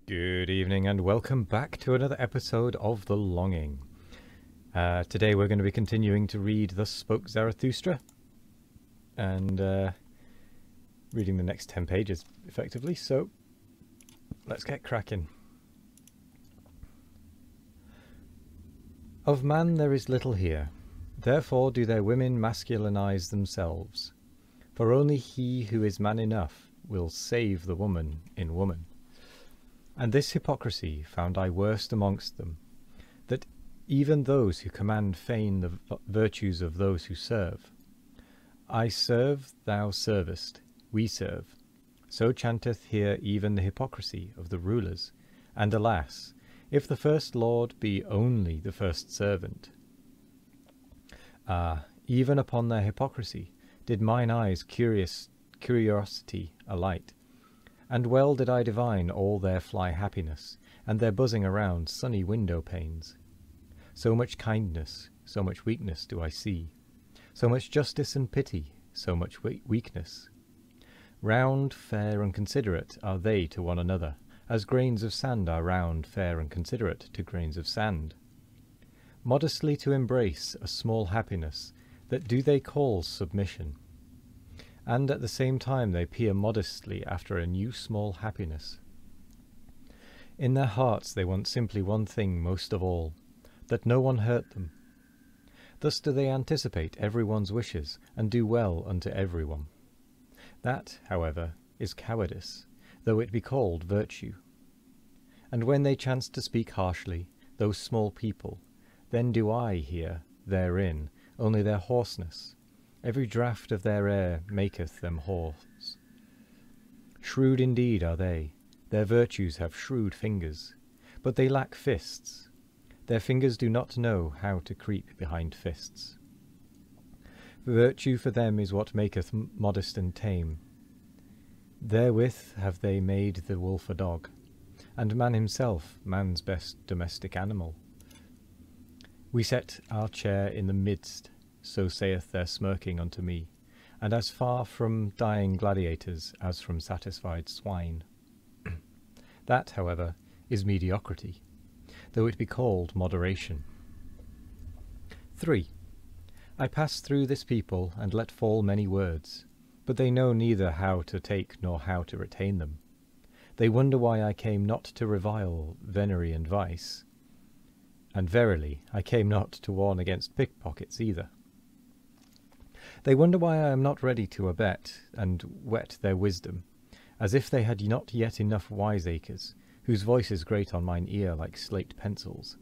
Good evening and welcome back to another episode of The Longing. Today we're going to be continuing to read Thus Spoke Zarathustra and reading the next 10 pages effectively, so let's get cracking. Of man there is little here, therefore do their women masculinize themselves, for only he who is man enough will save the woman in woman. And this hypocrisy found I worst amongst them, that even those who command feign the virtues of those who serve. I serve, thou servest, we serve. So chanteth here even the hypocrisy of the rulers. And alas, if the first lord be only the first servant. Ah, even upon their hypocrisy did mine eyes curiosity alight. And well did I divine all their fly happiness, and their buzzing around sunny window panes. So much kindness, so much weakness do I see, so much justice and pity, so much weakness. Round, fair, and considerate are they to one another, as grains of sand are round, fair, and considerate to grains of sand. Modestly to embrace a small happiness, that do they call submission. And at the same time they peer modestly after a new small happiness. In their hearts they want simply one thing most of all, that no one hurt them. Thus do they anticipate everyone's wishes, and do well unto everyone. That, however, is cowardice, though it be called virtue. And when they chance to speak harshly, those small people, then do I hear therein only their hoarseness. Every draught of their air maketh them hoarse. Shrewd indeed are they, their virtues have shrewd fingers, but they lack fists. Their fingers do not know how to creep behind fists. Virtue for them is what maketh modest and tame. Therewith have they made the wolf a dog, and man himself man's best domestic animal. We set our chair in the midst, so saith their smirking unto me, and as far from dying gladiators as from satisfied swine. That, however, is mediocrity, though it be called moderation. 3. I pass through this people, and let fall many words, but they know neither how to take nor how to retain them. They wonder why I came not to revile venery and vice, and verily I came not to warn against pickpockets either. They wonder why I am not ready to abet and whet their wisdom, as if they had not yet enough wiseacres, whose voices grate on mine ear like slate pencils,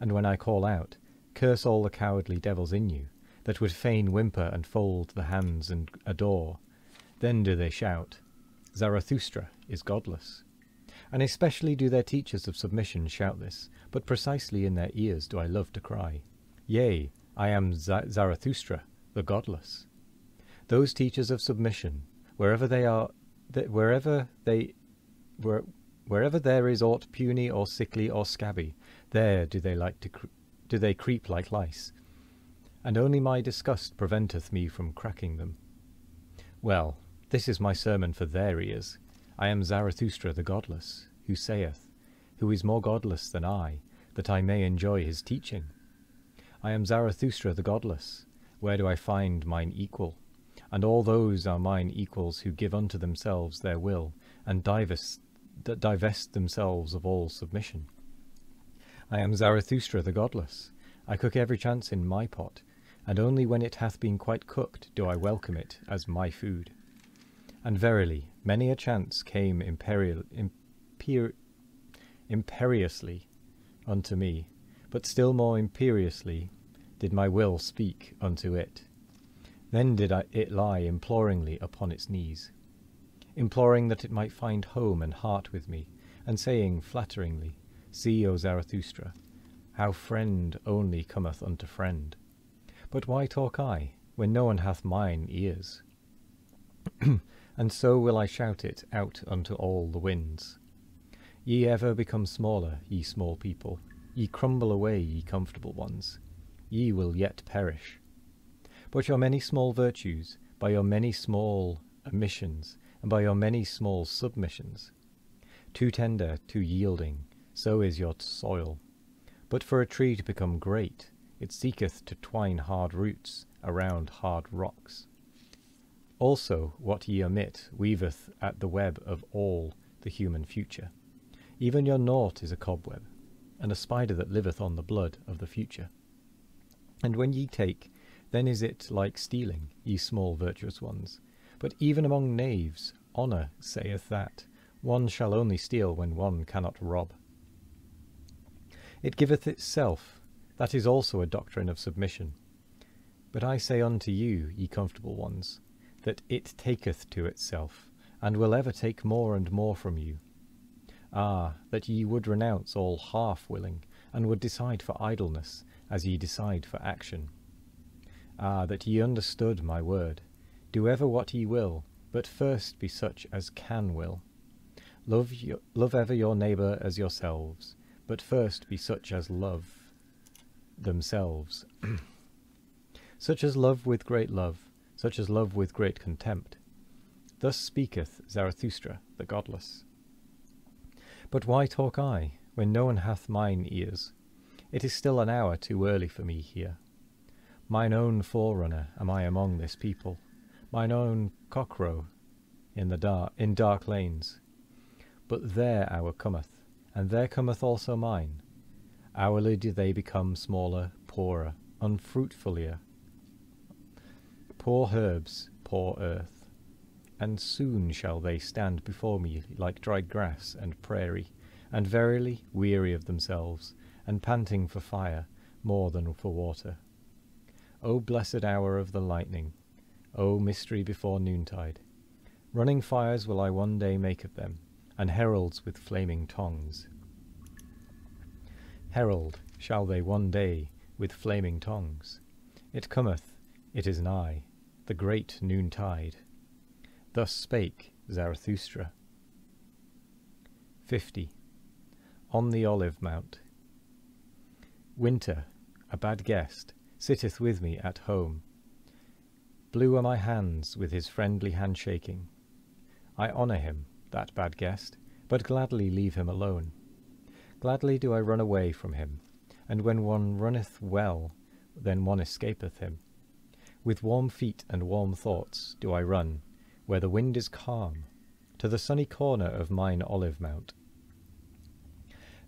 and when I call out, curse all the cowardly devils in you, that would fain whimper and fold the hands and adore, then do they shout, Zarathustra is godless. And especially do their teachers of submission shout this, but precisely in their ears do I love to cry, Yea, I am Zarathustra, the godless. Those teachers of submission, wherever there is aught puny or sickly or scabby, there do they creep like lice, and only my disgust preventeth me from cracking them. Well, this is my sermon for their ears. I am Zarathustra the godless, who saith, who is more godless than I, that I may enjoy his teaching. I am Zarathustra the godless. Where do I find mine equal? And all those are mine equals who give unto themselves their will, and divest themselves of all submission. I am Zarathustra the godless. I cook every chance in my pot, and only when it hath been quite cooked do I welcome it as my food. And verily, many a chance came imperiously unto me, but still more imperiously did my will speak unto it. Then did it lie imploringly upon its knees, imploring that it might find home and heart with me, and saying flatteringly, See, O Zarathustra, how friend only cometh unto friend. But why talk I, when no one hath mine ears? And so will I shout it out unto all the winds. Ye ever become smaller, ye small people, ye crumble away, ye comfortable ones. Ye will yet perish. But your many small virtues, by your many small omissions, and by your many small submissions, Too tender, too yielding, so is your soil. But for a tree to become great, it seeketh to twine hard roots around hard rocks. Also what ye omit weaveth at the web of all the human future. Even your naught is a cobweb, and a spider that liveth on the blood of the future. And when ye take, then is it like stealing, ye small virtuous ones. But even among knaves, honour saith that one shall only steal when one cannot rob. It giveth itself, that is also a doctrine of submission. But I say unto you, ye comfortable ones, that it taketh to itself, and will ever take more and more from you. Ah, that ye would renounce all half-willing, and would decide for idleness, as ye decide for action. Ah, that ye understood my word. Do ever what ye will, but first be such as can will. Love ever your neighbour as yourselves, but first be such as love themselves. Such as love with great love, such as love with great contempt. Thus speaketh Zarathustra, the godless. But why talk I, when no one hath mine ears? It is still an hour too early for me here. Mine own forerunner am I among this people, mine own cockcrow in dark lanes. But their hour cometh, and there cometh also mine. Hourly do they become smaller, poorer, unfruitfulier. Poor herbs, poor earth. And soon shall they stand before me like dried grass and prairie, and verily weary of themselves, and panting for fire more than for water. O blessed hour of the lightning, O mystery before noontide! Running fires will I one day make of them, and heralds with flaming tongues. Herald shall they one day with flaming tongues. It cometh, it is nigh, the great noontide. Thus spake Zarathustra. 50. On the Olive Mount. Winter, a bad guest, sitteth with me at home. Blue are my hands with his friendly handshaking. I honour him, that bad guest, but gladly leave him alone. Gladly do I run away from him, and when one runneth well, then one escapeth him. With warm feet and warm thoughts do I run, where the wind is calm, to the sunny corner of mine olive mount.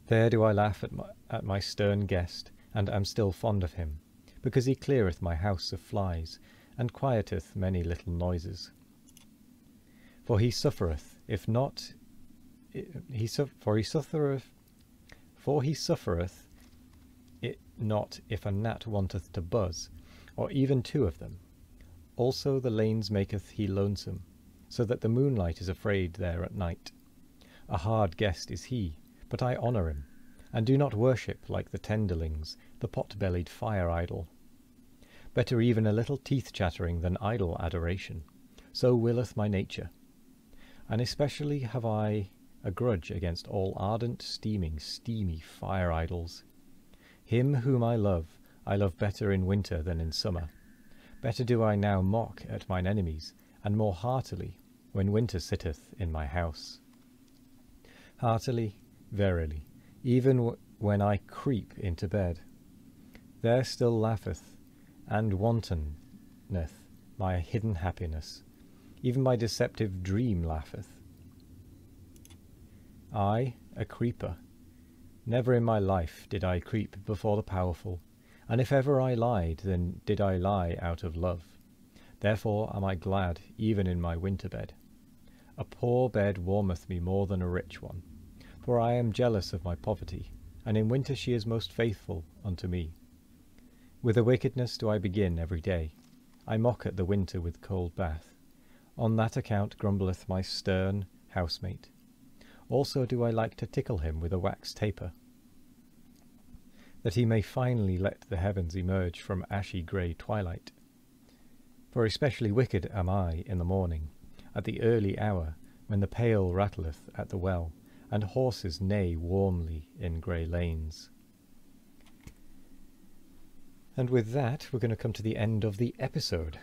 There do I laugh at my stern guest, and am still fond of him, because he cleareth my house of flies, and quieteth many little noises. For he suffereth, if not, he suffereth it not if a gnat wanteth to buzz, or even two of them. Also the lanes maketh he lonesome, so that the moonlight is afraid there at night. A hard guest is he, but I honour him, and do not worship like the tenderlings, the pot-bellied fire-idol. Better even a little teeth-chattering than idle adoration. So willeth my nature. And especially have I a grudge against all ardent, steamy fire-idols. Him whom I love better in winter than in summer. Better do I now mock at mine enemies, and more heartily, when winter sitteth in my house. Heartily, verily, even when I creep into bed, there still laugheth, and wantoneth my hidden happiness. Even my deceptive dream laugheth. I, a creeper. Never in my life did I creep before the powerful, and if ever I lied, then did I lie out of love. Therefore am I glad even in my winter bed. A poor bed warmeth me more than a rich one, for I am jealous of my poverty, and in winter she is most faithful unto me. With a wickedness do I begin every day. I mock at the winter with cold bath. On that account grumbleth my stern housemate. Also do I like to tickle him with a wax taper, that he may finally let the heavens emerge from ashy grey twilight. For especially wicked am I in the morning, at the early hour, when the pail rattleth at the well, and horses neigh warmly in grey lanes. And with that, we're going to come to the end of the episode.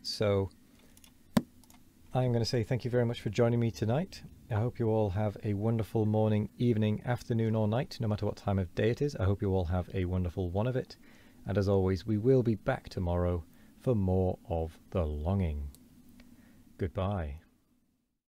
So, I'm going to say thank you very much for joining me tonight. I hope you all have a wonderful morning, evening, afternoon or night, no matter what time of day it is. I hope you all have a wonderful one of it. And as always, we will be back tomorrow for more of The Longing. Goodbye.